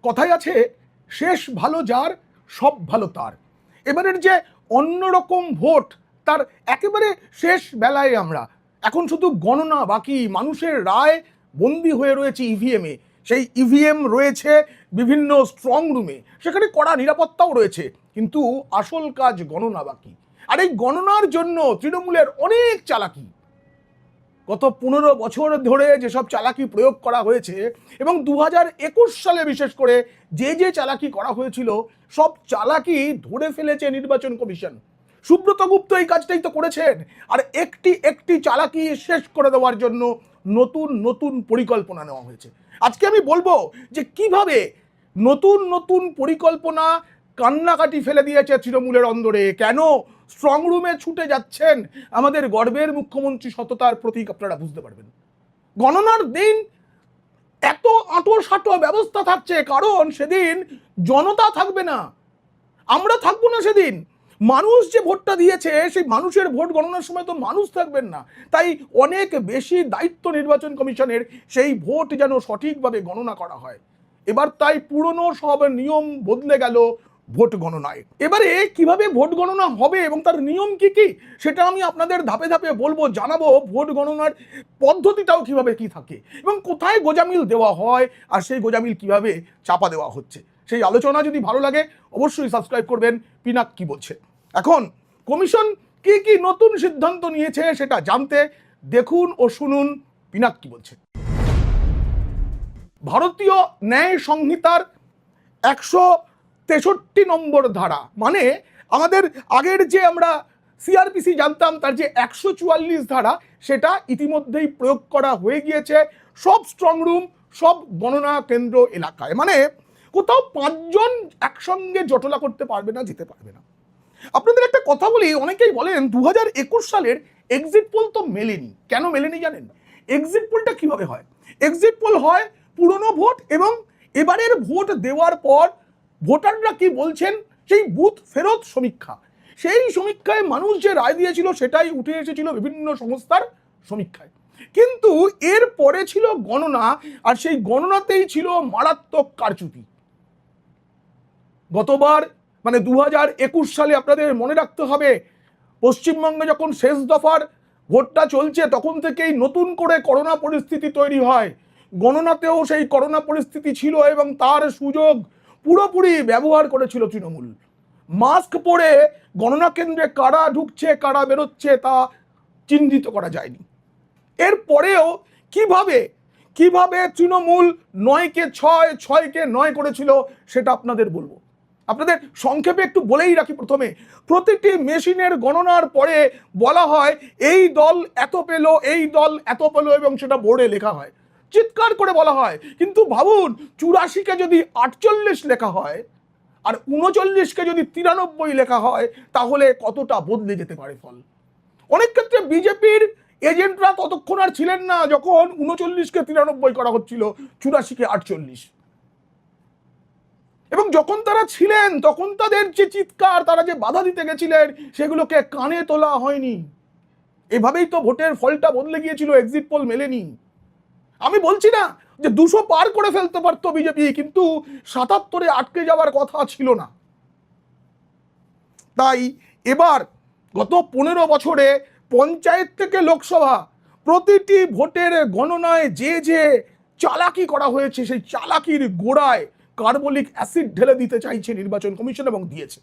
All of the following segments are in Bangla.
কথায় আছে শেষ ভালো যার সব ভালো তার। এবারের যে অন্যরকম ভোট তার একেবারে শেষ বেলায় আমরা, এখন শুধু গণনা বাকি, মানুষের রায় বন্দি হয়ে রয়েছে ইভিএমে, সেই ইভিএম রয়েছে বিভিন্ন স্ট্রং রুমে, সেখানে কড়া নিরাপত্তাও রয়েছে, কিন্তু আসল কাজ গণনা বাকি। আর এই গণনার জন্য তৃণমূলের অনেক চালাকি, গত 15 বছর ধরে যেসব চালাকি প্রয়োগ করা হয়েছে, এবং 2021 সালে বিশেষ করে যে চালাকি করা হয়েছিল, সব চালাকি ধরে ফেলেছে নির্বাচন কমিশন। সুব্রত গুপ্ত এই কাজটাই তো করেছেন। আর একটি একটি চালাকি শেষ করে দেওয়ার জন্য নতুন নতুন পরিকল্পনা নেওয়া হয়েছে। আজকে আমি বলবো যে কিভাবে নতুন নতুন পরিকল্পনা কান্নাকাটি ফেলে দিয়েছে তৃণমূলের অন্দরে, কেন স্ট্রং রুমে ছুটে যাচ্ছেন আমাদের গর্বের মুখ্যমন্ত্রী সততার প্রতীক, আপনারা বুঝতে পারবেন। গণনার দিন এত আঁটো সাঁটো ব্যবস্থা থাকছে কারণ সেদিন জনতা থাকবে না, আমরা থাকবো না। সেদিন মানুষ যে ভোটটা দিয়েছে সেই মানুষের ভোট গণনার সময় তো মানুষ থাকবেন না, তাই অনেক বেশি দায়িত্ব নির্বাচন কমিশনের সেই ভোট যেন সঠিকভাবে গণনা করা হয়। এবার তাই পুরনো সব নিয়ম বদলে গেল ভোট গণনায়। এবারে কিভাবে ভোট গণনা হবে এবং তার নিয়ম কি কি সেটা আমি আপনাদের ধাপে ধাপে বলবো, জানাবো। ভোট গণনার পদ্ধতিটাও কিভাবে কি থাকে এবং কোথায় গোজামিল দেওয়া হয় আর সেই গোজামিল কিভাবে চাপা দেওয়া হচ্ছে, সেই আলোচনা যদি ভালো লাগে অবশ্যই সাবস্ক্রাইব করবেন পিনাক কি বলছে। এখন কমিশন কি কি নতুন সিদ্ধান্ত নিয়েছে সেটা জানতে দেখুন ও শুনুন পিনাক কি বলছে। ভারতীয় ন্যায় সংহিতার 163 নম্বর ধারা, মানে আমাদের আগের যে আমরা সিআরপিসি জানতাম তার যে 144 ধারা, সেটা ইতিমধ্যেই প্রয়োগ করা হয়ে গিয়েছে সব স্ট্রং রুম, সব গণনা কেন্দ্র এলাকায়। মানে কোথাও 5 জন একসঙ্গে জটলা করতে পারবে না, যেতে পারবে না। আপনাদের একটা কথা বলি, অনেকেই বলেন 2021 সালের এক্সিট পোল তো মেলেনি। কেন মেলেনি জানেন? এক্সিট পোলটা কিভাবে হয়? এক্সিট পোল হয় পুরনো ভোট এবং এবারের ভোট দেওয়ার পর ভোটাররা কি বলছেন সেই বুথ ফেরত সমীক্ষা। সেই সমীক্ষায় মানুষ যে রায় দিয়েছিল সেটাই উঠে এসেছিল বিভিন্ন সংস্থার সমীক্ষায়। কিন্তু এর পরে ছিল গণনা, আর সেই গণনাতেই ছিল মারাত্মক কারচুপি। গতবার মানে 2021 সালে আপনাদের মনে রাখতে হবে, পশ্চিমবঙ্গে যখন শেষ দফার ভোটটা চলছে তখন থেকেই নতুন করে করোনা পরিস্থিতি তৈরি হয়। গণনাতেও সেই করোনা পরিস্থিতি ছিল এবং তার সুযোগ পুরোপুরি ব্যবহার করেছিল তৃণমূল। মাস্ক পরে গণনা কেন্দ্রে কারা ঢুকছে কারা বেরোচ্ছে তা চিহ্নিত করা যায়নি। এরপরেও কিভাবে কিভাবে তৃণমূল 9কে 6, 6কে 9 করেছিল সেটা আপনাদের বলবো। আপনাদের সংক্ষেপে একটু বলেই রাখি, প্রথমে প্রতিটি মেশিনের গণনার পরে বলা হয় এই দল এত পেল, এই দল এত পেল, এবং সেটা বোর্ডে লেখা হয়, চিৎকার করে বলা হয়। কিন্তু ভাবুন 84কে যদি 48 লেখা হয় আর 39কে যদি 93 লেখা হয় তাহলে কতটা বদলে যেতে পারে ফল। অনেক ক্ষেত্রে বিজেপির এজেন্টরা ততক্ষণ আর ছিলেন না যখন 39কে 93 করা হচ্ছিল, 84কে 48, এবং যখন তারা ছিলেন তখন তাদের যে চিৎকার, তারা যে বাধা দিতে গেছিলেন সেগুলোকে কানে তোলা হয়নি। এভাবেই তো ভোটের ফলটা বদলে গিয়েছিল, এক্সিট পোল মেলেনি। আমি বলছি না যে 200 পার করে ফেলতে পারতো বিজেপি, কিন্তু 77-এ আটকে যাওয়ার কথা ছিল না। তাই এবার গত 15 বছরে পঞ্চায়েত থেকে লোকসভা প্রতিটি ভোটের গণনায় যে চালাকি করা হয়েছে, সেই চালাকির গোড়ায় কার্বলিক অ্যাসিড ঢেলে দিতে চাইছে নির্বাচন কমিশন এবং দিয়েছে।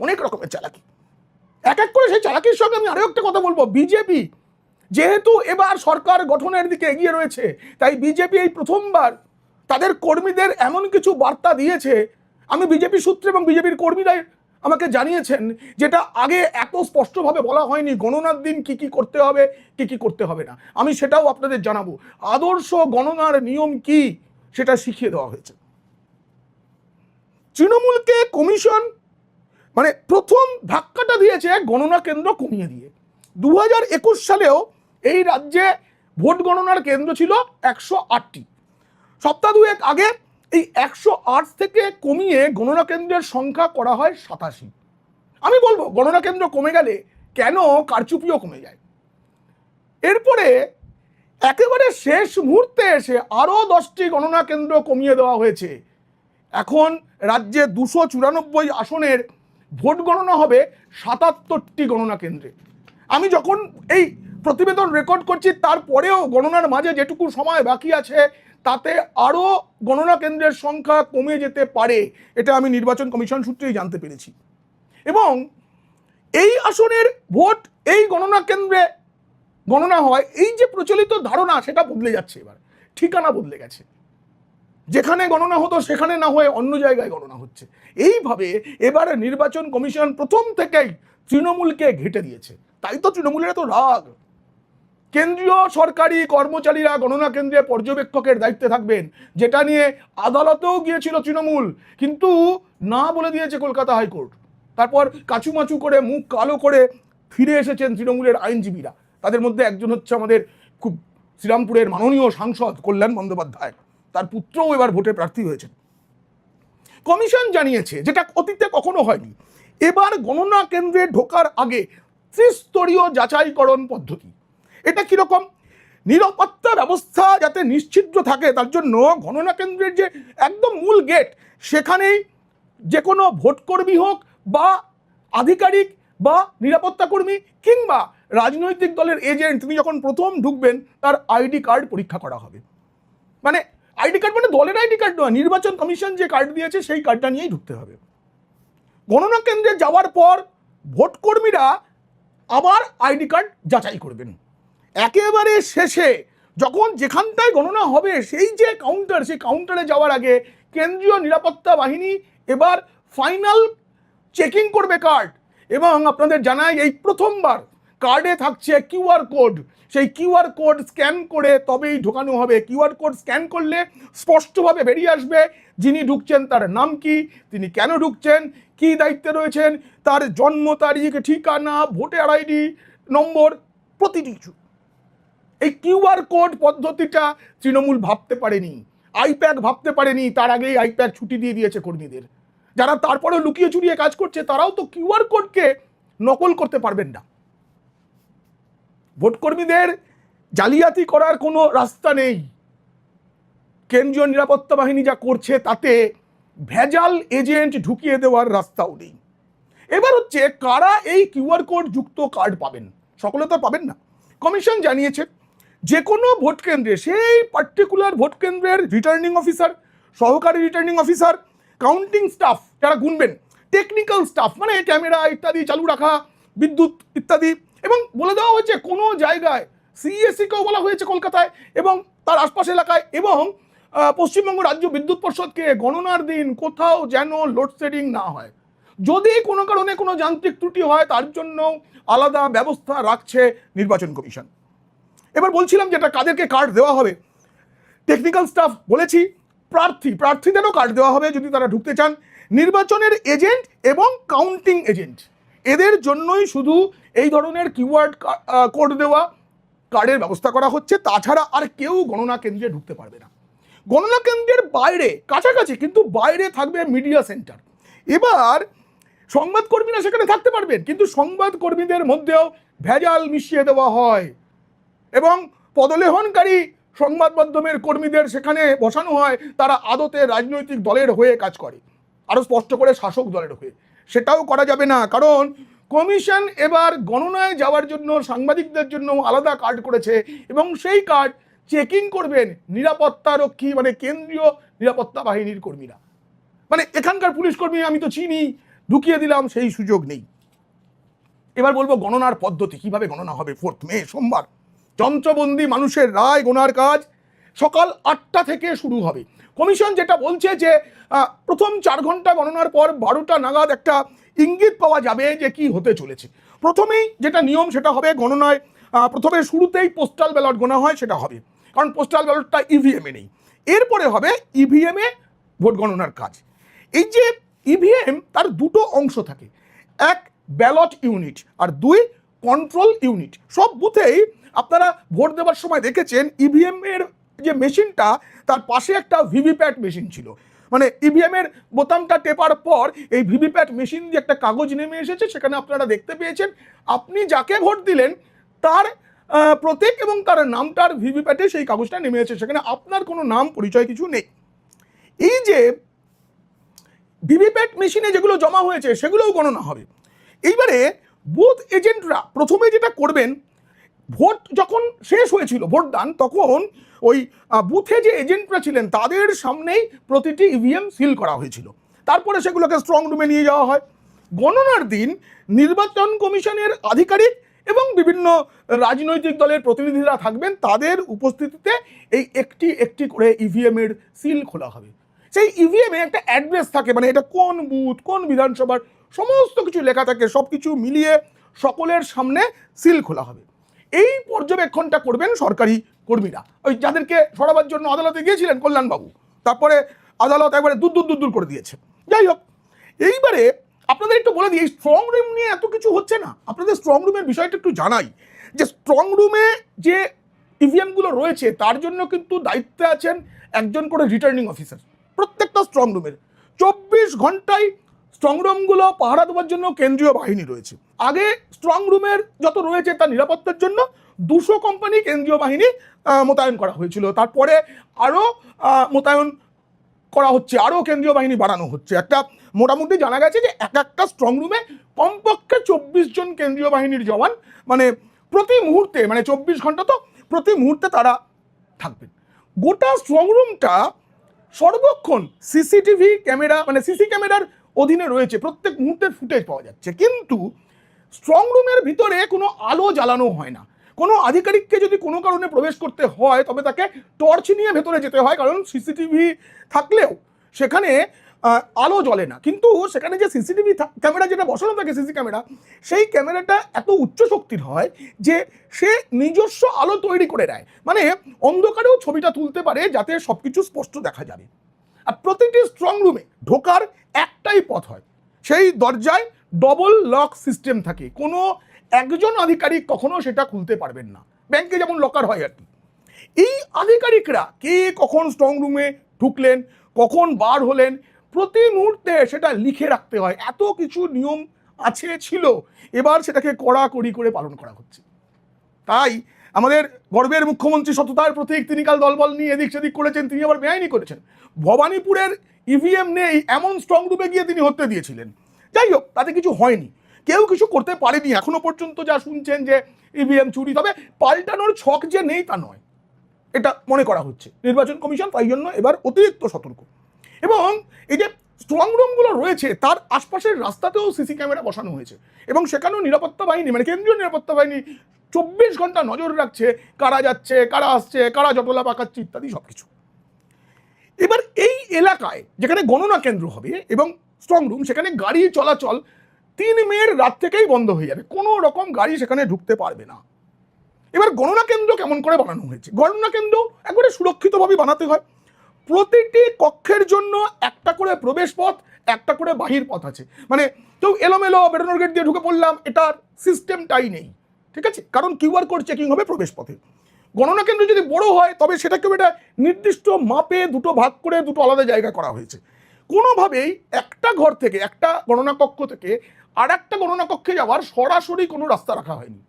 অনেক রকমের চালাকি, এক এক করে সেই চালাকির সঙ্গে আমি আরো একটা কথা বলবো। বিজেপি যেহেতু এবার সরকার গঠনের দিকে এগিয়ে রয়েছে, তাই বিজেপি এই প্রথমবার তাদের কর্মীদের এমন কিছু বার্তা দিয়েছে, আমি বিজেপি সূত্রে এবং বিজেপির কর্মীরাই আমাকে জানিয়েছেন, যেটা আগে এত স্পষ্টভাবে বলা হয়নি। গণনার দিন কি কি করতে হবে, কি কি করতে হবে না, আমি সেটাও আপনাদের জানাবো। আদর্শ গণনার নিয়ম কি সেটা শিখিয়ে দেওয়া হয়েছে। তৃণমূলকে কমিশন মানে প্রথম ধাক্কাটা দিয়েছে গণনা কেন্দ্র কমিয়ে দিয়ে। 2021 সালেও এই রাজ্যে ভোট গণনার কেন্দ্র ছিল 108টি। সপ্তাহ দুয়েক আগে এই 108 থেকে কমিয়ে গণনা কেন্দ্রের সংখ্যা করা হয় 87। আমি বলবো গণনা কেন্দ্র কমে গেলে কেন কারচুপিও কমে যায়। এরপরে একেবারে শেষ মুহূর্তে এসে আরো 10টি গণনা কেন্দ্র কমিয়ে দেওয়া হয়েছে। এখন রাজ্যে 294 আসনের ভোট গণনা হবে 77টি গণনা কেন্দ্রে। আমি যখন এই প্রতিবেদন রেকর্ড করছি তারপরেও গণনার মাঝে যেটুকু সময় বাকি আছে তাতে আরো গণনা কেন্দ্রের সংখ্যা কমে যেতে পারে, এটা আমি নির্বাচন কমিশন সূত্রেই জানতে পেরেছি। এবং এই আসনের ভোট এই গণনা কেন্দ্রে গণনা হয়, এই যে প্রচলিত ধারণা সেটা বদলে যাচ্ছে। এবার ঠিকানা বদলে গেছে, যেখানে গণনা হতো সেখানে না হয়ে অন্য জায়গায় গণনা হচ্ছে। এইভাবে এবারে নির্বাচন কমিশন প্রথম থেকেই তৃণমূলকে ঘেঁটে দিয়েছে। তাই তো তৃণমূলের এত রাগ। কেন্দ্রীয় সরকারি কর্মচারীরা গণনা কেন্দ্রে পর্যবেক্ষকের দায়িত্বে থাকবেন, যেটা নিয়ে আদালতেও গিয়েছিল তৃণমূল, কিন্তু না বলে দিয়েছে কলকাতা হাইকোর্ট। তারপর কাচুমাচু করে মুখ কালো করে ফিরে এসেছেন তৃণমূলের আইনজীবীরা। তাদের মধ্যে একজন হচ্ছে আমাদের খুব শ্রীরামপুরের মাননীয় সাংসদ কল্যাণ বন্দ্যোপাধ্যায়, তার পুত্রও এবার ভোটে প্রার্থী হয়েছেন। কমিশন জানিয়েছে, যেটা অতীতে কখনো হয়নি, এবার গণনা কেন্দ্রে ঢোকার আগে ত্রিস্তরীয় যাচাইকরণ পদ্ধতি। এটা কিরকম? নিরাপত্তা ব্যবস্থা যাতে নিশ্চিদ্র থাকে তার জন্য গণনা কেন্দ্রের যে একদম মূল গেট, সেখানেই যে কোনো ভোটকর্মী হোক বা আধিকারিক বা নিরাপত্তা কর্মী কিংবা রাজনৈতিক দলের এজেন্ট, তিনি যখন প্রথম ঢুকবেন তার আইডি কার্ড পরীক্ষা করা হবে। মানে আইডি কার্ড মানে দলের আইডি কার্ড নয়, নির্বাচন কমিশন যে কার্ড দিয়েছে সেই কার্ডটা নিয়েই ঢুকতে হবে। গণনা কেন্দ্রে যাওয়ার পর ভোটকর্মীরা আবার আইডি কার্ড যাচাই করবেন। একেবারে শেষে যখন যেখানটায় গণনা হবে সেই যে কাউন্টার, সেই কাউন্টারে যাওয়ার আগে কেন্দ্রীয় নিরাপত্তা বাহিনী এবার ফাইনাল চেকিং করবে কার্ড। এবং আপনাদের জানাই, এই প্রথমবার কার্ডে থাকছে কিউআর কোড। সেই কিউআর কোড স্ক্যান করে তবেই ঢোকানো হবে। কিউআর কোড স্ক্যান করলে স্পষ্টভাবে বেরিয়ে আসবে যিনি ঢুকছেন তার নাম কি, তিনি কেন ঢুকছেন, কি দায়িত্বে রয়েছেন, তার জন্ম তারিখ, ঠিকানা, ভোটার আইডি নম্বর, প্রতিটি কিছু। এই কিউআর কোড পদ্ধতিটা তৃণমূল ভাবতে পারেনি, আইপ্যাক ভাবতে পারেনি, তার আগেই আইপ্যাক ছুটি দিয়ে দিয়েছে কর্মীদের। যারা তারপরে লুকিয়ে চুরিয়ে কাজ করছে তারাও তো কিউআর কোডকে নকল করতে পারবেন না। ভোটকর্মীদের জালিয়াতি করার কোনো রাস্তা নেই। কেন্দ্রীয় নিরাপত্তা বাহিনী যা করছে তাতে ভেজাল এজেন্ট ঢুকিয়ে দেওয়ার রাস্তাও নেই। এবার হচ্ছে কারা এই কিউআর কোড যুক্ত কার্ড পাবেন? সকলে তো পাবেন না। কমিশন জানিয়েছে যে কোনো ভোট কেন্দ্রে সেই পার্টিকুলার ভোট কেন্দ্রের রিটার্নিং অফিসার, সহকারী রিটার্নিং অফিসার, কাউন্টিং স্টাফ যারা গুনবেন, টেকনিক্যাল স্টাফ মানে ক্যামেরা ইত্যাদি চালু রাখা, বিদ্যুৎ ইত্যাদি, এবং বলে দেওয়া হয়েছে কোনো জায়গায় সিএসসিকেও বলা হয়েছে কলকাতায় এবং তার আশপাশ এলাকায় এবং পশ্চিমবঙ্গ রাজ্য বিদ্যুৎ পর্ষদকে গণনার দিন কোথাও যেন লোডশেডিং না হয়। যদি কোনো কারণে কোনো যান্ত্রিক ত্রুটি হয় তার জন্য আলাদা ব্যবস্থা রাখছে নির্বাচন কমিশন। এবার বলছিলাম যেটা কাদেরকে কার্ড দেওয়া হবে, টেকনিক্যাল স্টাফ বলেছি, প্রার্থীদেরও কার্ড দেওয়া হবে যদি তারা ঢুকতে চান, নির্বাচনের এজেন্ট এবং কাউন্টিং এজেন্ট, এদের জন্যই শুধু এই ধরনের কিউআর কোড দেওয়া কার্ডের ব্যবস্থা করা হচ্ছে। তাছাড়া আর কেউ গণনা কেন্দ্রে ঢুকতে পারবে না। গণনা কেন্দ্রের বাইরে, কাছাকাছি কিন্তু বাইরে থাকবে মিডিয়া সেন্টার। এবার সংবাদকর্মীরা সেখানে থাকতে পারবেন, কিন্তু সংবাদকর্মীদের মধ্যেও ভেজাল মিশিয়ে দেওয়া হয় এবং পদলেহনকারী সংবাদ মাধ্যমের কর্মীদের সেখানে বসানো হয়, তারা আদতে রাজনৈতিক দলের হয়ে কাজ করে, আরো স্পষ্ট করে শাসক দলের হয়ে। সেটাও করা যাবে না, কারণ কমিশন এবার গণনায় যাওয়ার জন্য সাংবাদিকদের জন্য আলাদা কার্ড করেছে এবং সেই কার্ড চেকিং করবেন নিরাপত্তারক্ষী মানে কেন্দ্রীয় নিরাপত্তা বাহিনীর কর্মীরা। মানে এখানকার পুলিশ কর্মী আমি তো চিনি, ঢুকিয়ে দিলাম সেই সুযোগ নেই। এবার বলবো গণনার পদ্ধতি, কিভাবে গণনা হবে। 4 মে সোমবার যন্ত্রবন্দি মানুষের রায় গোনার কাজ সকাল 8টা থেকে শুরু হবে। কমিশন যেটা বলছে যে প্রথম 4 ঘন্টা গণনার পর 12টা নাগাদ একটা ইঙ্গিত পাওয়া যাবে যে কি হতে চলেছে। প্রথমেই যেটা নিয়ম সেটা হবে গণনায় প্রথমে শুরুতেই পোস্টাল ব্যালট গোনা হয়, সেটা হবে, কারণ পোস্টাল ব্যালটটা ইভিএমে নেই। এরপরে হবে ইভিএমে ভোট গণনার কাজ। এই যে ইভিএম তার দুটো অংশ থাকে, এক ব্যালট ইউনিট আর 2 কন্ট্রোল ইউনিট। সব বুথেই আপনারা ভোট দেওয়ার সময় দেখেছেন ইভিএম এর যে মেশিনটা তার পাশে একটা ভিভিপ্যাট মেশিন ছিল। মানে ইভিএম এর বোতামটা টেপার পর এই ভিভিপ্যাট মেশিন দিয়ে একটা কাগজ নেমে এসেছে, সেখানে আপনারা দেখতে পেয়েছেন আপনি যাকে ভোট দিলেন তার প্রতীক এবং তার নামটার ভিভিপ্যাটে সেই কাগজটা নেমে আছে, সেখানে আপনার কোনো নাম পরিচয় কিছু নেই। এই যে ভিভিপ্যাট মেশিনে যেগুলো জমা হয়েছে সেগুলোও গণনা হবে। এইবারে বুথ এজেন্টরা প্রথমে যেটা করবেন, ভোট যখন শেষ হয়েছিল ভোটদান, তখন ওই বুথে যে এজেন্টরা ছিলেন তাদের সামনেই প্রতিটি ইভিএম সিল করা হয়েছিল, তারপরে সেগুলোকে স্ট্রং রুমে নিয়ে যাওয়া হয়। গণনার দিন নির্বাচন কমিশনের আধিকারিক এবং বিভিন্ন রাজনৈতিক দলের প্রতিনিধিরা থাকবেন, তাদের উপস্থিতিতে এই একটি একটি করে ইভিএম এর সিল খোলা হবে। সেই ইভিএমে একটা অ্যাড্রেস থাকে, মানে এটা কোন বুথ, কোন বিধানসভার, সমস্ত কিছু লেখা থাকে, সব কিছু মিলিয়ে সকলের সামনে সিল খোলা হবে। এই পর্যবেক্ষণটা করবেন সরকারি কর্মীরা, ওই যাদেরকে সরাবার জন্য আদালতে গিয়েছিলেন কল্যাণবাবু, তারপরে আদালত একবারে দূর করে দিয়েছে। যাই হোক, এইবারে আপনাদের একটু বলে দিই, এই স্ট্রং রুম নিয়ে এত কিছু হচ্ছে না, আপনাদের স্ট্রং রুমের বিষয়টা একটু জানাই, যে স্ট্রং রুমে যে ইভিএমগুলো রয়েছে তার জন্য কিন্তু দায়িত্বে আছেন একজন করে রিটার্নিং অফিসার প্রত্যেকটা স্ট্রং রুমের। 24 ঘন্টায় স্ট্রং রুমগুলো পাহারা দেওয়ার জন্য কেন্দ্রীয় বাহিনী রয়েছে। আগে স্ট্রং রুমের যত রয়েছে তার নিরাপত্তার জন্য 200 কোম্পানি কেন্দ্রীয় বাহিনী মোতায়েন করা হয়েছিল, তারপরে আরও মোতায়েন করা হচ্ছে, আরও কেন্দ্রীয় বাহিনী বাড়ানো হচ্ছে। একটা মোটামুটি জানা গেছে যে একটা স্ট্রং রুমে কমপক্ষে 24 জন কেন্দ্রীয় বাহিনীর জওয়ান, মানে প্রতি মুহূর্তে, মানে 24 ঘন্টা তো প্রতি মুহূর্তে তারা থাকবেন। গোটা স্ট্রং রুমটা সর্বক্ষণ সিসিটিভি ক্যামেরা, মানে সিসি ক্যামেরার অধীনে রয়েছে, প্রত্যেক মুহূর্তের ফুটেজ পাওয়া যাচ্ছে। কিন্তু স্ট্রং রুমের ভিতরে কোনো আলো জ্বালানো হয় না। কোনো আধিকারিককে যদি কোনো কারণে প্রবেশ করতে হয় তবে তাকে টর্চ নিয়ে ভেতরে যেতে হয়, কারণ সিসিটিভি থাকলেও সেখানে আলো জ্বলে না। কিন্তু সেখানে যে সিসিটিভি ক্যামেরা যেটা বসানো থাকে, সিসি ক্যামেরা, সেই ক্যামেরাটা এত উচ্চ শক্তির হয় যে সে নিজস্ব আলো তৈরি করে দেয়, মানে অন্ধকারেও ছবিটা তুলতে পারে যাতে সব কিছু স্পষ্ট দেখা যাবে। আর প্রতিটি স্ট্রং রুমে ঢোকার একটাই পথ হয়, সেই দরজায় ডবল লক সিস্টেম থাকে, কোনো একজন আধিকারিক কখনো সেটা খুলতে পারবেন না, ব্যাংকে যেমন লকার হয় আর কি। এই আধিকারিকরা কে কখন স্ট্রং রুমে ঢুকলেন, কখন বার হলেন, প্রতি মুহূর্তে সেটা লিখে রাখতে হয়। এত কিছু নিয়ম আছে ছিল, এবার সেটাকে কড়াকড়ি করে পালন করা হচ্ছে। তাই আমাদের গর্বের মুখ্যমন্ত্রী সততার প্রতীক, তিনি কাল দলবল নিয়ে এদিক সেদিক করেছেন, তিনি আবার বেআইনি করেছেন। ভবানীপুরের ইভিএম নেই এমন স্ট্রং রুমে গিয়ে তিনি হত্যা দিয়েছিলেন। যাই হোক, তাতে কিছু হয়নি, কেউ কিছু করতে পারেনি এখনো পর্যন্ত যা শুনছেন যে ইভিএম চুরি। তবে পাল্টানোর ছক যে নেই তা নয়, এটা মনে করা হচ্ছে নির্বাচন কমিশন তাই জন্য এবার অতিরিক্ত সতর্ক। এবং এই যে স্ট্রং রুমগুলো রয়েছে তার আশপাশের রাস্তাতেও সিসি ক্যামেরা বসানো হয়েছে, এবং সেখানেও নিরাপত্তা বাহিনী, মানে কেন্দ্রীয় নিরাপত্তা বাহিনী 24 ঘন্টা নজর রাখছে কারা যাচ্ছে, কারা আসছে, কারা জটলা পাকাচ্ছে ইত্যাদি সব কিছু। এবার এই এলাকায় যেখানে গণনা কেন্দ্র হবে এবং স্ট্রং রুম, সেখানে গাড়ি চলাচল 3 মের রাত থেকেই বন্ধ হয়ে যাবে, কোনো রকম গাড়ি সেখানে ঢুকতে পারবে না। এবার গণনা কেন্দ্র কেমন করে বানানো হয়েছে, গণনা কেন্দ্র একবারে সুরক্ষিতভাবে বানাতে হয়। প্রতিটি কক্ষের জন্য একটা করে প্রবেশ পথ, একটা করে বাহির পথ আছে, মানে কেউ এলোমেলো বেরোনোর গেট দিয়ে ঢুকে পড়লাম, এটার সিস্টেমটাই নেই, ঠিক আছে, কারণ কিউআর কোড চেকিং হবে প্রবেশ পথে। গণনা কেন্দ্র যদি বড় হয় তবে সেটাকেও এটা নির্দিষ্ট মাপে দুটো ভাগ করে দুটো আলাদা জায়গা করা হয়েছে। কোনোভাবেই একটা ঘর থেকে, একটা গণনা কক্ষ থেকে আর একটা গণনা কক্ষে যাওয়ার সরাসরি কোনো রাস্তা রাখা হয়নি।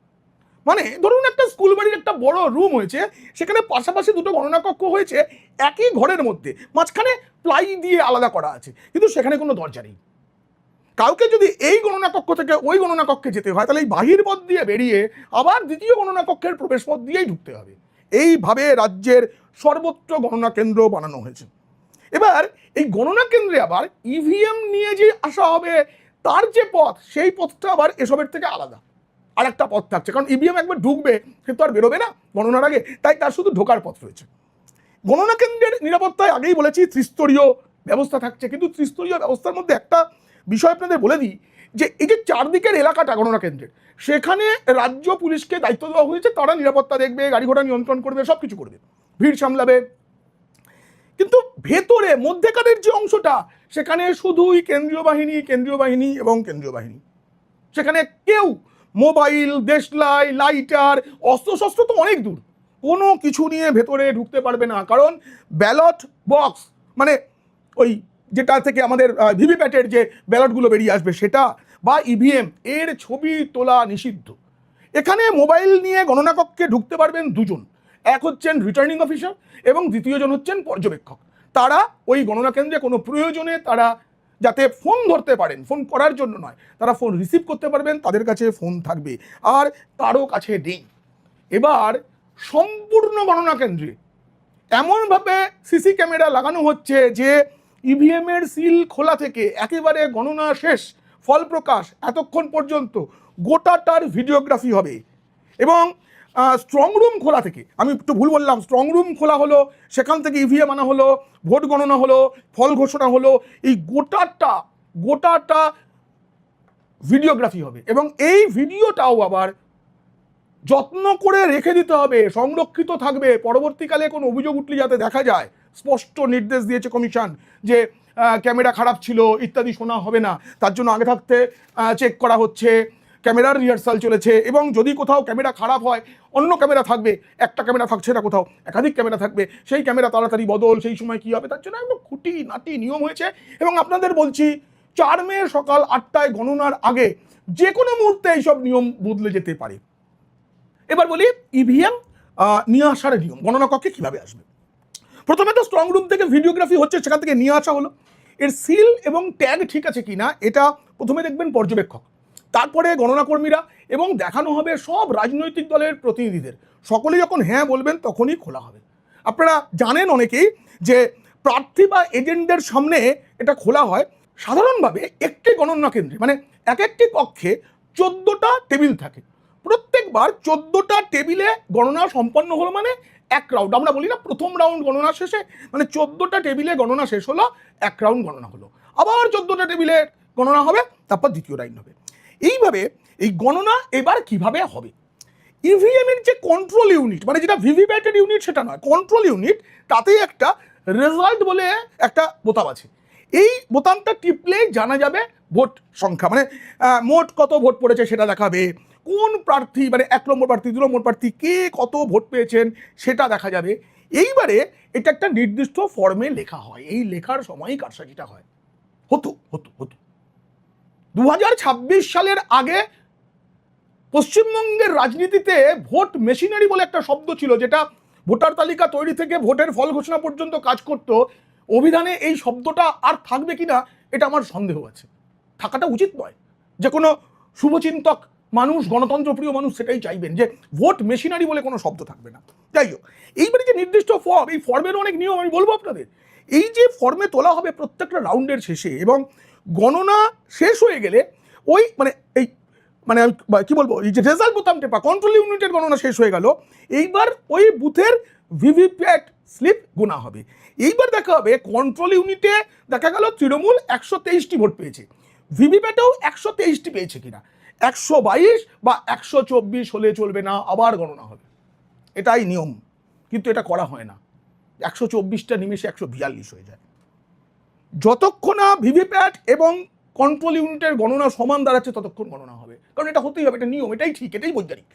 মানে ধরুন একটা স্কুল বাড়ির একটা বড় রুম হয়েছে, সেখানে পাশাপাশি দুটো গণনা কক্ষ হয়েছে একই ঘরের মধ্যে, মাঝখানে প্লাই দিয়ে আলাদা করা আছে, কিন্তু সেখানে কোনো দরজা নেই। কাউকে যদি এই গণনা কক্ষ থেকে ওই গণনা কক্ষে যেতে হয় তাহলে এই বাহির পথ দিয়ে বেরিয়ে আবার দ্বিতীয় গণনা কক্ষের প্রবেশ পথ দিয়েই ঢুকতে হবে। এইভাবে রাজ্যের সর্বত্র গণনা কেন্দ্র বানানো হয়েছে। এবার এই গণনা কেন্দ্রে আবার ইভিএম নিয়ে যে আসা হবে তার যে পথ, সেই পথটা আবার এসবের থেকে আলাদা, আর একটা পথ থাকছে, কারণ ইভিএম একবার ঢুকবে সে তো আর বেরোবে না গণনার আগে, তাই তার শুধু ঢোকার পথ রয়েছে। গণনা কেন্দ্রের নিরাপত্তায় আগেই বলেছি ত্রিস্তরীয় ব্যবস্থা থাকছে, কিন্তু ত্রিস্তরীয় ব্যবস্থার মধ্যে একটা বিষয় আপনাদের বলে দিই, যে এই যে চারদিকের এলাকাটা গণনা কেন্দ্রের, সেখানে রাজ্য পুলিশকে দায়িত্ব দেওয়া হয়েছে, তারা নিরাপত্তা দেখবে, গাড়ি ঘোড়া নিয়ন্ত্রণ করবে, সব কিছু করবে, ভিড় সামলাবে। কিন্তু ভেতরে মধ্যেকারের যে অংশটা, সেখানে শুধুই কেন্দ্রীয় বাহিনী এবং কেন্দ্রীয় বাহিনী। সেখানে কেউ মোবাইল, দেশলাই, লাইটার, অস্ত্রশস্ত্র তো অনেক দূর, কোনো কিছু নিয়ে ভেতরে ঢুকতে পারবে না, কারণ ব্যালট বক্স, মানে ওই যেটা থেকে আমাদের ভিভিপ্যাটের যে ব্যালটগুলো বেরিয়ে আসবে সেটা, বা ইভিএম, এর ছবি তোলা নিষিদ্ধ। এখানে মোবাইল নিয়ে গণনা কক্ষে ঢুকতে পারবেন দুজন, এক হচ্ছেন রিটার্নিং অফিসার এবং দ্বিতীয়জন হচ্ছেন পর্যবেক্ষক। তারা ওই গণনা কেন্দ্রে কোনো প্রয়োজনে তারা যাতে ফোন ধরতে পারেন, ফোন করার জন্য নয়, তারা ফোন রিসিভ করতে পারবেন, তাদের কাছে ফোন থাকবে, আর কারো কাছে নেই। এবার সম্পূর্ণ গণনা কেন্দ্রে এমনভাবে সিসি ক্যামেরা লাগানো হচ্ছে যে ইভিএম এর সিল খোলা থেকে একেবারে গণনা শেষ ফল প্রকাশ এতক্ষণ পর্যন্ত গোটাটার ভিডিওগ্রাফি হবে। এবং স্ট্রং রুম খোলা থেকে, আমি একটু ভুল বললাম, স্ট্রং রুম খোলা হলো, সেখান থেকে ইভিএম আনা হলো, ভোট গণনা হলো, ফল ঘোষণা হলো, এই গোটাটা ভিডিওগ্রাফি হবে। এবং এই ভিডিওটাও আবার যত্ন করে রেখে দিতে হবে, সংরক্ষিত থাকবে, পরবর্তীকালে কোনো অভিযোগ উঠলে যাতে দেখা যায়। স্পষ্ট নির্দেশ দিয়েছে কমিশন যে ক্যামেরা খারাপ ছিল ইত্যাদি শোনা হবে না, তার জন্য আগে থাকতে চেক করা হচ্ছে, ক্যামেরার রিহার্সাল চলেছে। এবং যদি কোথাও ক্যামেরা খারাপ হয়, অন্য ক্যামেরা থাকবে, একটা ক্যামেরা থাকছে না, কোথাও একাধিক ক্যামেরা থাকবে, সেই ক্যামেরা তাড়াতাড়ি বদল, সেই সময় কী হবে তার জন্য একদম খুঁটি নাটি নিয়ম হয়েছে। এবং আপনাদের বলছি 4 মে সকাল 8টায় গণনার আগে যে কোনো মুহূর্তে এইসব নিয়ম বদলে যেতে পারে। এবার বলি ইভিএম নিয়ে আসার নিয়ম, গণনা কক্ষে কীভাবে আসবে। প্রথমে তো স্ট্রং রুম থেকে ভিডিওগ্রাফি হচ্ছে, সেখান থেকে নিয়ে আসা হলো, এর সিল এবং ট্যাগ ঠিক আছে কিনা এটা প্রথমে দেখবেন পর্যবেক্ষক, তারপরে গণনা কর্মীরা, এবং দেখানো হবে সব রাজনৈতিক দলের প্রতিনিধিদের। সকলে যখন হ্যাঁ বলবেন তখনই খোলা হবে। আপনারা জানেন অনেকেই যে প্রার্থী বা এজেন্টদের সামনে এটা খোলা হয়। সাধারণভাবে একটি গণনা কেন্দ্রে মানে এক একটি কক্ষে 14টা টেবিল থাকে। প্রত্যেকবার 14টা টেবিলে গণনা সম্পন্ন হলো মানে এক রাউন্ড, আমরা বলি না প্রথম রাউন্ড গণনা শেষে, মানে 14টা টেবিলে গণনা শেষ হলো, এক রাউন্ড গণনা হলো, আবার 14টা টেবিলে গণনা হবে, তারপর দ্বিতীয় রাউন্ড হবে। এইভাবে এই গণনা এবার কিভাবে হবে, ইভিএম এর যে কন্ট্রোল ইউনিট, মানে যেটা ভিভিপ্যাটের ইউনিট সেটা নয়, কন্ট্রোল ইউনিট, তাতেই একটা রেজাল্ট বলে একটা বোতাম আছে। এই বোতামটা টিপলে জানা যাবে ভোট সংখ্যা, মানে মোট কত ভোট পড়েছে সেটা দেখাবে, কোন প্রার্থী মানে 1 নম্বর প্রার্থী 2 নম্বর প্রার্থী কে কত ভোট পেয়েছেন সেটা দেখা যাবে। এইবারে এটা একটা নির্দিষ্ট ফর্মে লেখা হয়, এই লেখার সময়ই কারসাজিটা হয়। হতো 2026 সালের আগে পশ্চিমবঙ্গের রাজনীতিতে ভোট মেশিনারি বলে একটা শব্দ ছিল, যেটা ভোটার তালিকা তৈরি থেকে ভোটের ফল ঘোষণা পর্যন্ত কাজ করত। অভিধানে এই শব্দটা আর থাকবে কিনা এটা আমার সন্দেহ আছে, থাকাটা উচিত নয়। যে কোনো শুভচিন্তক মানুষ, গণতন্ত্রপ্রিয় মানুষ সেটাই চাইবেন যে ভোট মেশিনারি বলে কোনো শব্দ থাকবে না। যাই হোক, এইবারে যে নির্দিষ্ট ফর্ম, এই ফর্মের অনেক নিয়ম আমি বলবো আপনাদের। এই যে ফর্মে তোলা হবে প্রত্যেকটা রাউন্ডের শেষে, এবং গণনা শেষ হয়ে গেলে ওই মানে এই মানে কি বলবো, এই যে রেজাল্ট বোতাম টেপা, কন্ট্রোল ইউনিটের গণনা শেষ হয়ে গেল, এইবার ওই বুথের ভিভিপ্যাট স্লিপ গোনা হবে। এইবার দেখা হবে কন্ট্রোল ইউনিটে দেখা গেল তৃণমূল 123টি ভোট পেয়েছে, ভিভিপ্যাটেও 123টি পেয়েছে কিনা, 122 বা 124 হলে চলবে না, আবার গণনা হবে, এটাই নিয়ম। কিন্তু এটা করা হয় না, 124টা নিমেষে 142 হয়ে যায়। যতক্ষণ না ভিভিপ্যাট এবং কন্ট্রোল ইউনিটের গণনা সমান দাঁড়াচ্ছে ততক্ষণ গণনা হবে, কারণ এটা হতেই হবে, এটা নিয়ম, এটাই ঠিক, এটাই বৈজ্ঞানিক।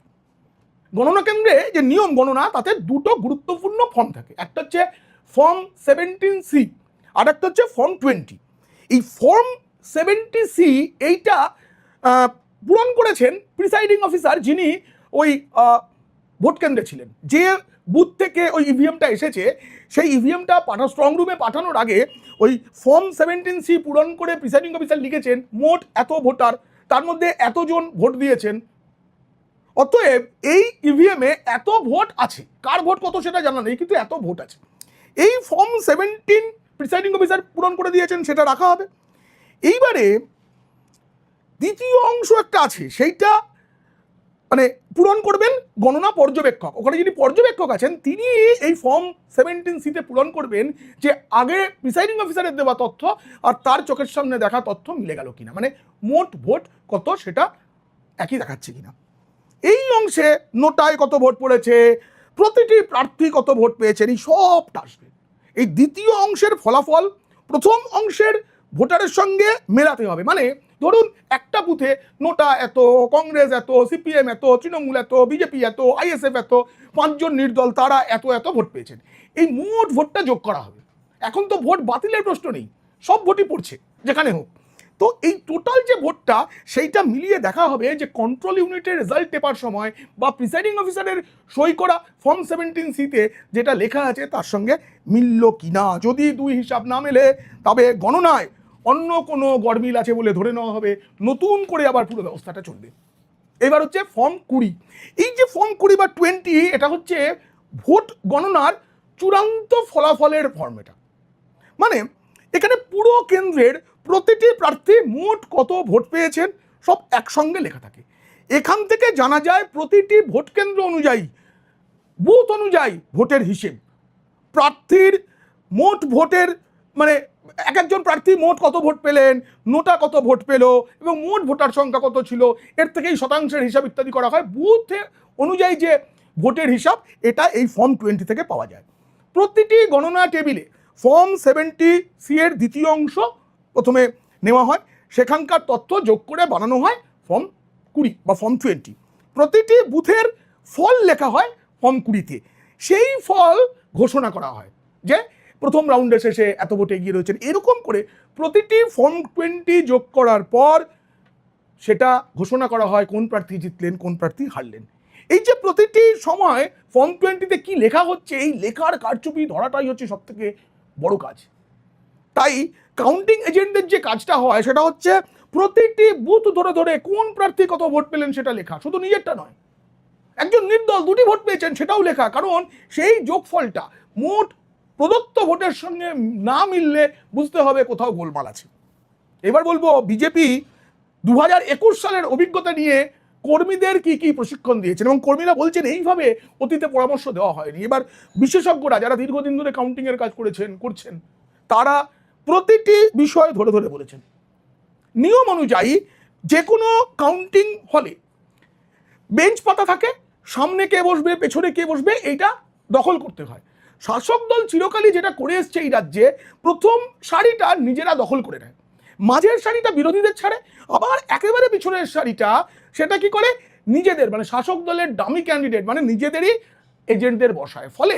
গণনা কেন্দ্রে যে নিয়ম গণনা, তাতে দুটো গুরুত্বপূর্ণ ফর্ম থাকে, একটা হচ্ছে ফর্ম 17C আর একটা হচ্ছে ফর্ম 20। এই ফর্ম 70C এইটা পূরণ করেছেন প্রিসাইডিং অফিসার, যিনি ওই ভোট কেন্দ্রে ছিলেন। যে বুথ থেকে ওই ইভিএমটা এসেছে, সেই ইভিএমটা স্ট্রং রুমে পাঠানোর আগে ওই ফর্ম 17C পূরণ করে প্রিসাইডিং অফিসার লিখেছেন মোট এত ভোটার, তার মধ্যে এতজন ভোট দিয়েছেন, অতএব এই ইভিএমে এত ভোট আছে, কার ভোট কত সেটা জানা নেই, কিন্তু এত ভোট আছে। এই ফর্ম 17 প্রিসাইডিং অফিসার পূরণ করে দিয়েছেন, সেটা রাখা হবে। এইবারে দ্বিতীয় অংশ একটা আছে, সেইটা মানে পূরণ করবেন গণনা পর্যবেক্ষক। ওখানে যিনি পর্যবেক্ষক আছেন তিনি এই ফর্ম 17C পূরণ করবেন যে আগে প্রিসাইডিং অফিসারের দেওয়া তথ্য আর তার চোখের সামনে দেখা তথ্য মিলে গেল কিনা, মানে মোট ভোট কত সেটা একই দেখাচ্ছে কিনা। এই অংশে নোটায় কত ভোট পড়েছে, প্রতিটি প্রার্থী কত ভোট পেয়েছেন, এই সবটা আসবে। এই দ্বিতীয় অংশের ফলাফল প্রথম অংশের ভোটারের সঙ্গে মেলাতে হবে। মানে ধরুন একটা বুথে নোটা এত, কংগ্রেস এত, সিপিএম এত, তৃণমূল এত, বিজেপি এত, আইএসএফ এত, 5 জন নির্দল তারা এত এত ভোট পেয়েছেন, এই মোট ভোটটা যোগ করা হবে। এখন তো ভোট বাতিলের প্রশ্ন নেই, সব ভোটই পড়ছে যেখানে হোক। তো এই টোটাল যে ভোটটা সেইটা মিলিয়ে দেখা হবে যে কন্ট্রোল ইউনিটের রেজাল্ট টেপার সময় বা প্রিসাইডিং অফিসারের সই করা ফর্ম 17C-তে যেটা লেখা আছে তার সঙ্গে মিলল কিনা। যদি দুই হিসাব না মেলে তবে গণনায় অন্য কোনো গরমিল আছে বলে ধরে নেওয়া হবে, নতুন করে আবার পুরো ব্যবস্থাটা চলবে। এবার হচ্ছে ফর্ম 20। এই যে ফর্ম 20 বা 20, এটা হচ্ছে ভোট গণনার চূড়ান্ত ফলাফলের ফর্ম। এটা মানে এখানে পুরো কেন্দ্রের প্রতিটি প্রার্থী মোট কত ভোট পেয়েছেন সব একসঙ্গে লেখা থাকে। এখান থেকে জানা যায় প্রতিটি ভোট কেন্দ্র অনুযায়ী, বুথ অনুযায়ী ভোটের হিসেব, প্রার্থীর মোট ভোটের মানে এক একজন প্রার্থী মোট কত ভোট পেলেন, নোটা কত ভোট পেল এবং মোট ভোটার সংখ্যা কত ছিল, এর থেকেই শতাংশের হিসাব ইত্যাদি করা হয়। বুথ অনুযায়ী যে ভোটের হিসাব এটা এই ফর্ম 20 থেকে পাওয়া যায়। প্রতিটি গণনা টেবিলে ফর্ম 70C এর দ্বিতীয় অংশ প্রথমে নেওয়া হয়, সেখানকার তথ্য যোগ করে বানানো হয় ফর্ম 20 বা ফর্ম 20। প্রতিটি বুথের ফল লেখা হয় ফর্ম 20-তে। সেই ফল ঘোষণা করা হয় যে প্রথম রাউন্ডের শেষে এত ভোটে এগিয়ে রয়েছেন। এরকম করে প্রতিটি ফর্ম 20 যোগ করার পর সেটা ঘোষণা করা হয় কোন প্রার্থী জিতলেন, কোন প্রার্থী হারলেন। এই যে প্রতিটি সময় ফর্ম 20-তে কি লেখা হচ্ছে, এই লেখার কারচুপি ধরাটাই হচ্ছে সব থেকে বড় কাজ। তাই কাউন্টিং এজেন্টদের যে কাজটা হয় সেটা হচ্ছে প্রতিটি বুথ ধরে ধরে কোন প্রার্থী কত ভোট পেলেন সেটা লেখা, শুধু নিজেরটা নয়। একজন নির্দল 2টি ভোট পেয়েছেন সেটাও লেখা, কারণ সেই যোগফলটা মোট প্রদত্ত ভোটের সঙ্গে না মিললে বুঝতে হবে কোথাও গোলমাল আছে। এবার বলবো বিজেপি 2021 সালের অভিজ্ঞতা নিয়ে কর্মীদের কি কি প্রশিক্ষণ দিয়েছেন, এবং কর্মীরা বলছেন এইভাবে অতীতে পরামর্শ দেওয়া হয়নি। এবার বিশেষজ্ঞরা যারা দীর্ঘদিন ধরে কাউন্টিং এর কাজ করছেন তারা প্রতিটি বিষয় ধরে ধরে বলেছেন। নিয়ম অনুযায়ী যে কোনো কাউন্টিং হলে বেঞ্চ পাতা থাকে, সামনে কে বসবে পেছনে কে বসবে এইটা দখল করতে হয়। শাসক দল চিরকালই যেটা করে এসছে এই রাজ্যে, প্রথম সারিটা নিজেরা দখল করে নেয়, মাঝের সারিটা বিরোধীদের ছাড়ে, আবার একেবারে পিছনের সারিটা সেটা কি করে নিজেদের মানে শাসক দলের ডামি ক্যান্ডিডেট মানে নিজেদেরই এজেন্টদের বসায়। ফলে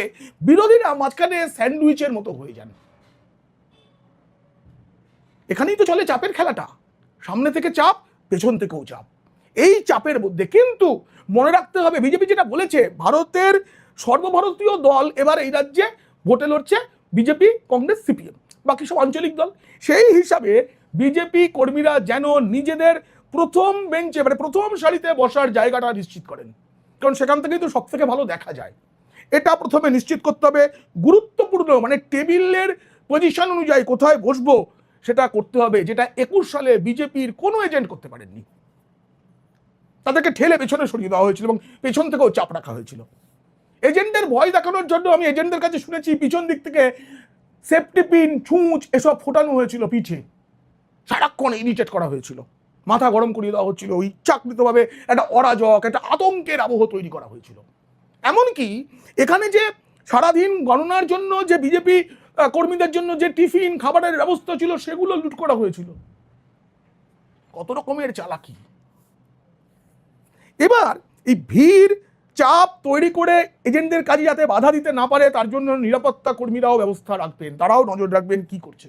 বিরোধীরা মাঝখানে স্যান্ডউইচের মতো হয়ে যান। এখানেই তো চলে চাপের খেলাটা, সামনে থেকে চাপ, পেছন থেকেও চাপ। এই চাপের মধ্যে কিন্তু মনে রাখতে হবে বিজেপি যেটা বলেছে, ভারতের সর্বভারতীয় দল এবার এই রাজ্যে ভোটে লড়ছে বিজেপি, কংগ্রেস, সিপিএম, বাকি সব আঞ্চলিক দল। সেই হিসাবে বিজেপি কর্মীরা যেন নিজেদের প্রথম বেঞ্চে মানে প্রথম সারিতে বসার জায়গাটা নিশ্চিত করেন, কারণ সেখান থেকেই তো সব থেকে ভালো দেখা যায়। এটা প্রথমে নিশ্চিত করতে হবে। গুরুত্বপূর্ণ মানে টেবিলের পজিশন অনুযায়ী কোথায় বসবো সেটা করতে হবে, যেটা 21 সালে বিজেপির কোনো এজেন্ট করতে পারেননি। তাদেরকে ঠেলে পেছনে সরিয়ে দেওয়া হয়েছিল এবং পেছন থেকেও চাপ রাখা হয়েছিল। এজেন্টদের ভয় দেখানোর জন্য আমি এজেন্টদের কাছে শুনেছি পিছন দিক থেকে সেফটি পিন, ছুঁচ এসব ফোটানো হয়েছিল পিঠে, সারাক্ষণ ইরিটেট করা হয়েছিল, মাথা গরম করিয়ে দেওয়া হচ্ছিল, ইচ্ছাকৃতভাবে একটা অরাজক, একটা আতঙ্কের আবহ তৈরি করা হয়েছিল। এমনকি এখানে যে সারাদিন গণনার জন্য যে বিজেপি কর্মীদের জন্য যে টিফিন খাবারের ব্যবস্থা ছিল সেগুলো লুট করা হয়েছিল। কত রকমের চালাকি। এবার এই ভিড় চাপ তৈরি করে এজেন্টদের কাজে যাতে বাধা দিতে না পারে তার জন্য নিরাপত্তা কর্মীরাও ব্যবস্থা রাখবেন, তারাও নজর রাখবেন কি করছে।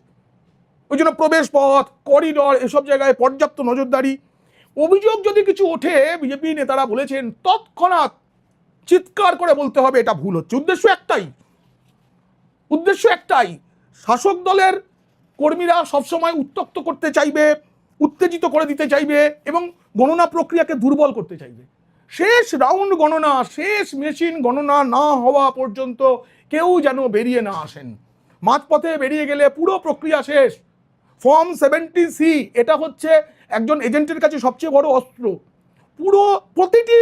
ওই জন্য প্রবেশ পথ, করিডর এসব জায়গায় পর্যাপ্ত নজরদারি। অভিযোগ যদি কিছু ওঠে, বিজেপি নেতারা বলেছেন তৎক্ষণাৎ চিৎকার করে বলতে হবে এটা ভুল হচ্ছে। উদ্দেশ্য একটাই, শাসক দলের কর্মীরা সবসময় উত্তক্ত করতে চাইবে, উত্তেজিত করে দিতে চাইবে এবং গণনা প্রক্রিয়াকে দুর্বল করতে চাইবে। শেষ রাউন্ড গণনা, শেষ মেশিন গণনা না হওয়া পর্যন্ত কেউ যেন বেরিয়ে না আসেন। মাঝপথে বেরিয়ে গেলে পুরো প্রক্রিয়া শেষ। ফর্ম 70C এটা হচ্ছে একজন এজেন্টের কাছে সবচেয়ে বড় অস্ত্র। পুরো প্রতিটি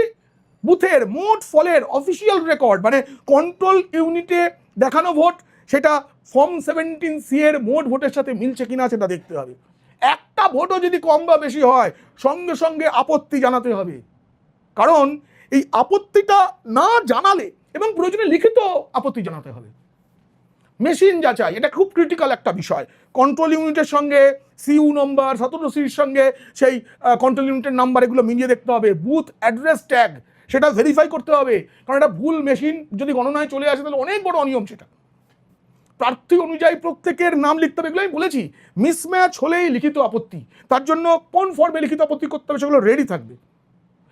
বুথের মোট ফলের অফিসিয়াল রেকর্ড মানে কন্ট্রোল ইউনিটে দেখানো ভোট, সেটা ফর্ম 17C এর মোট ভোটের সাথে মিলছে কিনা সেটা দেখতে হবে। একটা ভোটও যদি কম বা বেশি হয় সঙ্গে সঙ্গে আপত্তি জানাতে হবে, কারণ এই আপত্তিটা না জানালে এবং প্রয়োজনে লিখিত আপত্তি জানাতে হবে। মেশিন যাচাই এটা খুব ক্রিটিক্যাল একটা বিষয়। কন্ট্রোল ইউনিটের সঙ্গে সিইউ নম্বর 17Cর সঙ্গে সেই কন্ট্রোল ইউনিটের নাম্বার এগুলো মিলিয়ে দেখতে হবে। বুথ অ্যাড্রেস ট্যাগ সেটা ভেরিফাই করতে হবে, কারণ এটা ভুল মেশিন যদি গণনায় চলে আসে তাহলে অনেক বড় অনিয়ম সেটা। প্রার্থী অনুযায়ী প্রত্যেকের নাম লিখতে হবে, এগুলো আমি বলেছি। মিসম্যাচ হলেই লিখিত আপত্তি, তার জন্য কোন ফর্মে লিখিত আপত্তি করতে হবে সেগুলো রেডি থাকবে।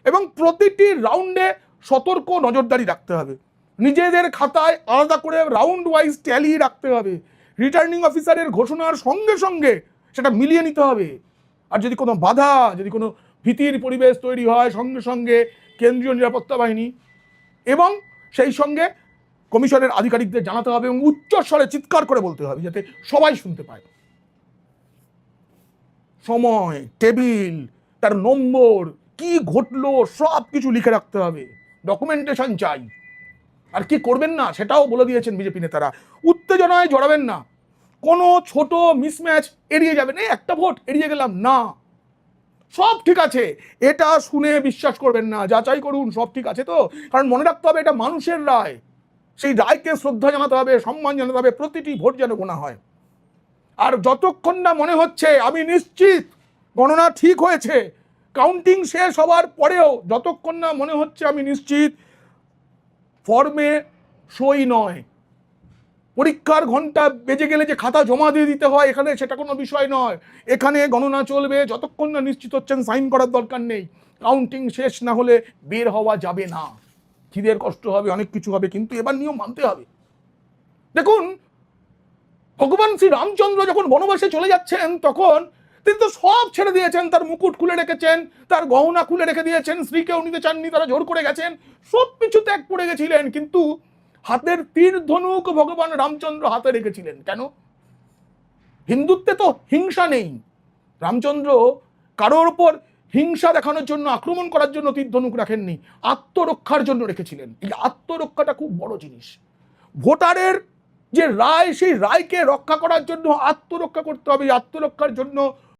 এবং প্রতিটি রাউন্ডে সতর্ক নজরদারি রাখতে হবে, নিজেদের খাতায় আলাদা করে রাউন্ড ওয়াইজ ট্যালি রাখতে হবে, রিটার্নিং অফিসারের ঘোষণার সঙ্গে সঙ্গে সেটা মিলিয়ে নিতে হবে। আর যদি কোনো বাধা, যদি কোনো ভীতির পরিবেশ তৈরি হয়, সঙ্গে সঙ্গে কেন্দ্রীয় নিরাপত্তা বাহিনী এবং সেই সঙ্গে কমিশনের আধিকারিকদের জানাতে হবে এবং উচ্চস্বরে চিৎকার করে বলতে হবে যাতে সবাই শুনতে পায়। সময়, টেবিল, তার নম্বর, কি ঘটলো সব কিছু লিখে রাখতে হবে, ডকুমেন্টেশন চাই। আর কি করবেন না সেটাও বলে দিয়েছেন বিজেপি নেতারা। উত্তেজনায় জড়াবেন না, কোনো ছোট মিসম্যাচ এড়িয়ে যাবেন, এই একটা ভোট এড়িয়ে গেলাম না, সব ঠিক আছে এটা শুনে বিশ্বাস করবেন না, যাচাই করুন সব ঠিক আছে তো। কারণ মনে রাখতে হবে এটা মানুষের রায়, সেই রায়কে শ্রদ্ধা জানাতে হবে, সম্মান জানাতে হবে, প্রতিটি ভোট যেন গোনা হয়। আর যতক্ষণ না মনে হচ্ছে আমি নিশ্চিত গণনা ঠিক হয়েছে, কাউন্টিং শেষ হওয়ার পরেও যতক্ষণ না মনে হচ্ছে আমি নিশ্চিত, ফর্মে সই নয়, পরীক্ষার ঘন্টা বেজে গেলে যে খাতা জমা দিয়ে দিতে হয় এখানে সেটা কোনো বিষয় নয়, এখানে গণনা চলবে যতক্ষণ না নিশ্চিত হচ্ছেন সাইন করার দরকার নেই। কাউন্টিং শেষ না হলে বের হওয়া যাবে না, খিদের কষ্ট হবে, অনেক কিছু হবে, কিন্তু এবার নিয়ম মানতে হবে। দেখুন, ভগবান শ্রী রামচন্দ্র যখন বনবাসে চলে যাচ্ছেন তখন তিনি তো সব ছেড়ে দিয়েছেন, তার মুকুট খুলে রেখেছেন, তার গহনা খুলে রেখে দিয়েছেন, স্ত্রীকেও নিতে চাননি, তারা জোর করে গেছেন, সব কিছু ত্যাগ করে গেছিলেন, কিন্তু হাতের তীর ধনুক ভগবান রামচন্দ্র হাতে রেখেছিলেন কেন? হিন্দুত্বে তো হিংসা নেই, রামচন্দ্র কারোর ওপর হিংসা দেখানোর জন্য, আক্রমণ করার জন্য তীর ধনুক রাখেননি, আত্মরক্ষার জন্য রেখেছিলেন। এই আত্মরক্ষাটা খুব বড় জিনিস। ভোটারের যে রায়, সেই রায়কে রক্ষা করার জন্য আত্মরক্ষা করতে হবে, আত্মরক্ষার জন্য